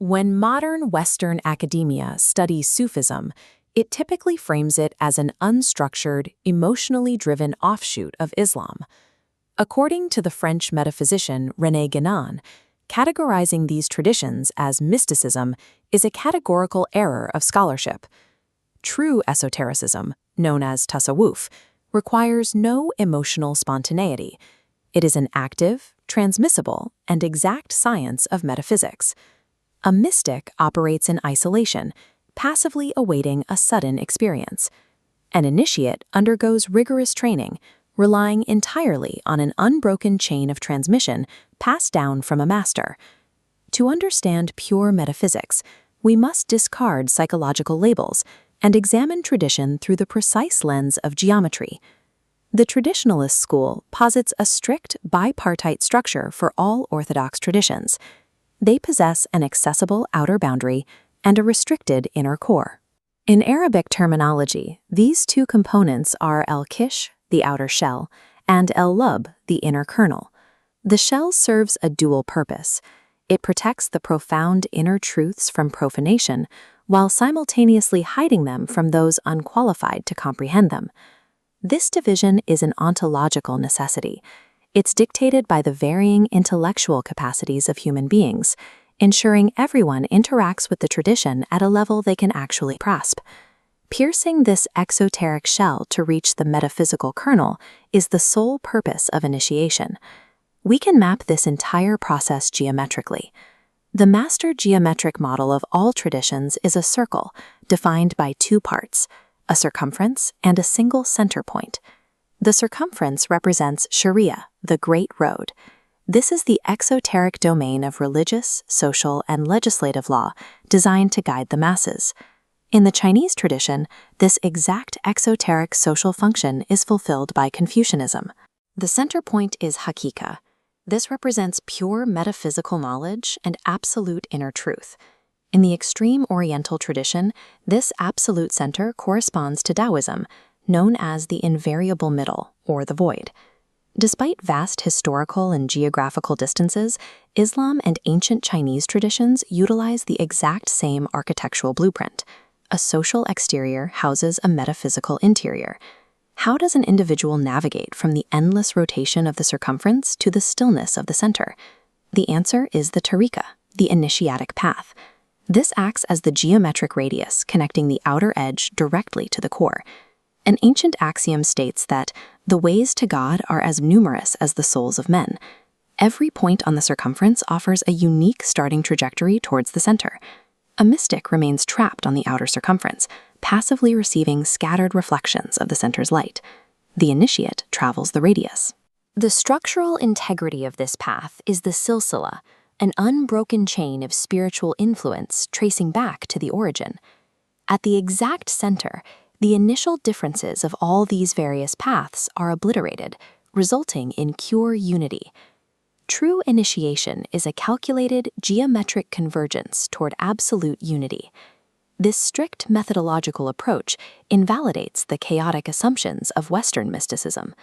When modern Western academia studies Sufism, it typically frames it as an unstructured, emotionally driven offshoot of Islam. According to the French metaphysician René Guénon, categorizing these traditions as mysticism is a categorical error of scholarship. True esotericism, known as tasawwuf, requires no emotional spontaneity. It is an active, transmissible, and exact science of metaphysics. A mystic operates in isolation, passively awaiting a sudden experience. An initiate undergoes rigorous training, relying entirely on an unbroken chain of transmission passed down from a master. To understand pure metaphysics, we must discard psychological labels and examine tradition through the precise lens of geometry. The traditionalist school posits a strict bipartite structure for all orthodox traditions. They possess an accessible outer boundary and a restricted inner core. In Arabic terminology, these two components are al-kish, the outer shell, and el-lub, the inner kernel. The shell serves a dual purpose. It protects the profound inner truths from profanation, while simultaneously hiding them from those unqualified to comprehend them. This division is an ontological necessity. It's dictated by the varying intellectual capacities of human beings, ensuring everyone interacts with the tradition at a level they can actually grasp. Piercing this exoteric shell to reach the metaphysical kernel is the sole purpose of initiation. We can map this entire process geometrically. The master geometric model of all traditions is a circle, defined by two parts, a circumference and a single center point. The circumference represents shariyah, the Great Road. This is the exoteric domain of religious, social, and legislative law designed to guide the masses. In the Chinese tradition, this exact exoteric social function is fulfilled by Confucianism. The center point is haqîqah. This represents pure metaphysical knowledge and absolute inner truth. In the extreme Oriental tradition, this absolute center corresponds to Taoism, known as the invariable middle, or the void. Despite vast historical and geographical distances, Islam and ancient Chinese traditions utilize the exact same architectural blueprint. A social exterior houses a metaphysical interior. How does an individual navigate from the endless rotation of the circumference to the stillness of the center? The answer is the tariqah, the initiatic path. This acts as the geometric radius connecting the outer edge directly to the core. An ancient axiom states that the ways to God are as numerous as the souls of men. Every point on the circumference offers a unique starting trajectory towards the center. A mystic remains trapped on the outer circumference, passively receiving scattered reflections of the center's light. The initiate travels the radius. The structural integrity of this path is the silsila, an unbroken chain of spiritual influence tracing back to the origin. At the exact center, the initial differences of all these various paths are obliterated, resulting in pure unity. True initiation is a calculated geometric convergence toward absolute unity. This strict methodological approach invalidates the chaotic assumptions of Western mysticism.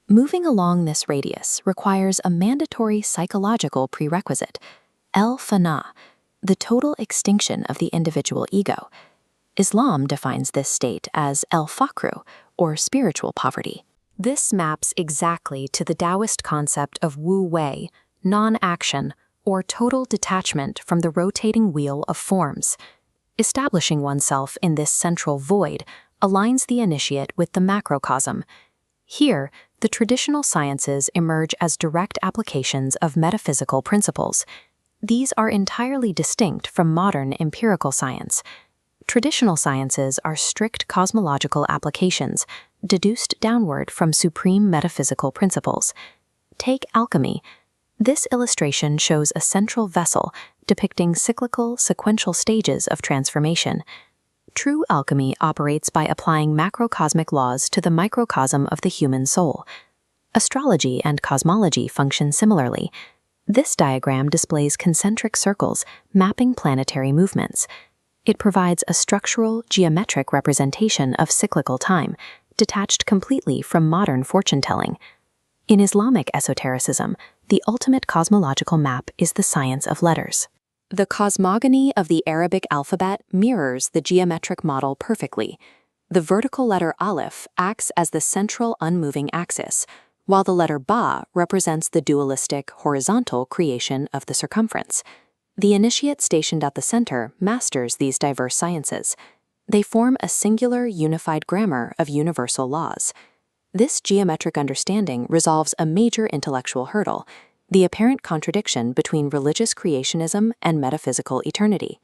Moving along this radius requires a mandatory psychological prerequisite, el-fana, the total extinction of the individual ego. Islam defines this state as el-fakru, or spiritual poverty. This maps exactly to the Taoist concept of wu-wei, non-action, or total detachment from the rotating wheel of forms. Establishing oneself in this central void aligns the initiate with the macrocosm. Here, the traditional sciences emerge as direct applications of metaphysical principles. These are entirely distinct from modern empirical science. Traditional sciences are strict cosmological applications, deduced downward from supreme metaphysical principles. Take alchemy. This illustration shows a central vessel depicting cyclical, sequential stages of transformation. True alchemy operates by applying macrocosmic laws to the microcosm of the human soul. Astrology and cosmology function similarly. This diagram displays concentric circles mapping planetary movements. It provides a structural, geometric representation of cyclical time, detached completely from modern fortune-telling. In Islamic esotericism, the ultimate cosmological map is the science of letters. The cosmogony of the Arabic alphabet mirrors the geometric model perfectly. The vertical letter Aleph acts as the central unmoving axis, while the letter Ba represents the dualistic horizontal creation of the circumference. The initiate stationed at the center masters these diverse sciences. They form a singular unified grammar of universal laws. This geometric understanding resolves a major intellectual hurdle, the apparent contradiction between religious creationism and metaphysical eternity.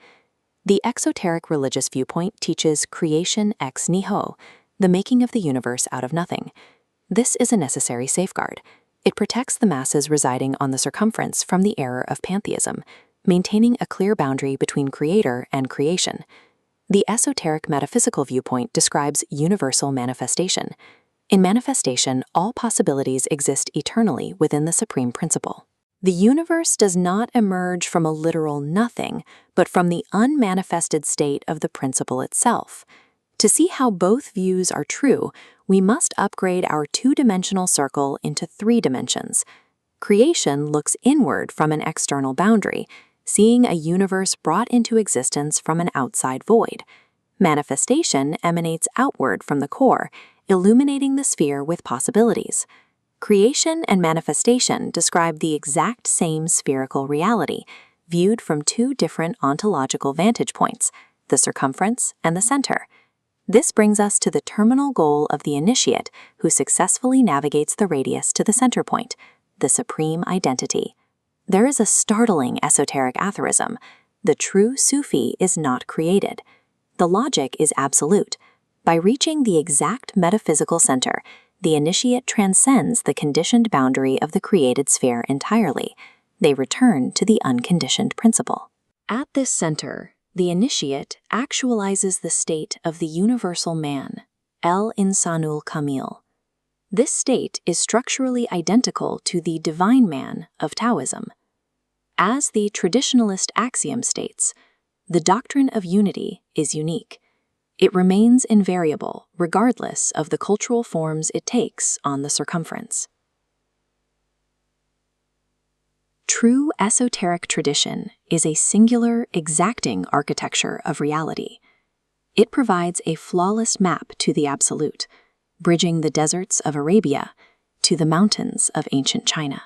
The exoteric religious viewpoint teaches creation ex nihilo, the making of the universe out of nothing. This is a necessary safeguard. It protects the masses residing on the circumference from the error of pantheism, maintaining a clear boundary between creator and creation. The esoteric metaphysical viewpoint describes universal manifestation. In manifestation, all possibilities exist eternally within the supreme principle. The universe does not emerge from a literal nothing, but from the unmanifested state of the principle itself. To see how both views are true, we must upgrade our two-dimensional circle into 3 dimensions. Creation looks inward from an external boundary, seeing a universe brought into existence from an outside void. Manifestation emanates outward from the core, illuminating the sphere with possibilities. Creation and manifestation describe the exact same spherical reality, viewed from 2 different ontological vantage points, the circumference and the center. This brings us to the terminal goal of the initiate who successfully navigates the radius to the center point, the supreme identity. There is a startling esoteric aphorism: the true Sufi is not created. The logic is absolute. By reaching the exact metaphysical center, the initiate transcends the conditioned boundary of the created sphere entirely. They return to the unconditioned principle. At this center, the initiate actualizes the state of the universal man, el insanul kamil. This state is structurally identical to the divine man of Taoism. As the traditionalist axiom states, the doctrine of unity is unique. It remains invariable regardless of the cultural forms it takes on the circumference. True esoteric tradition is a singular, exacting architecture of reality. It provides a flawless map to the absolute, bridging the deserts of Arabia to the mountains of ancient China.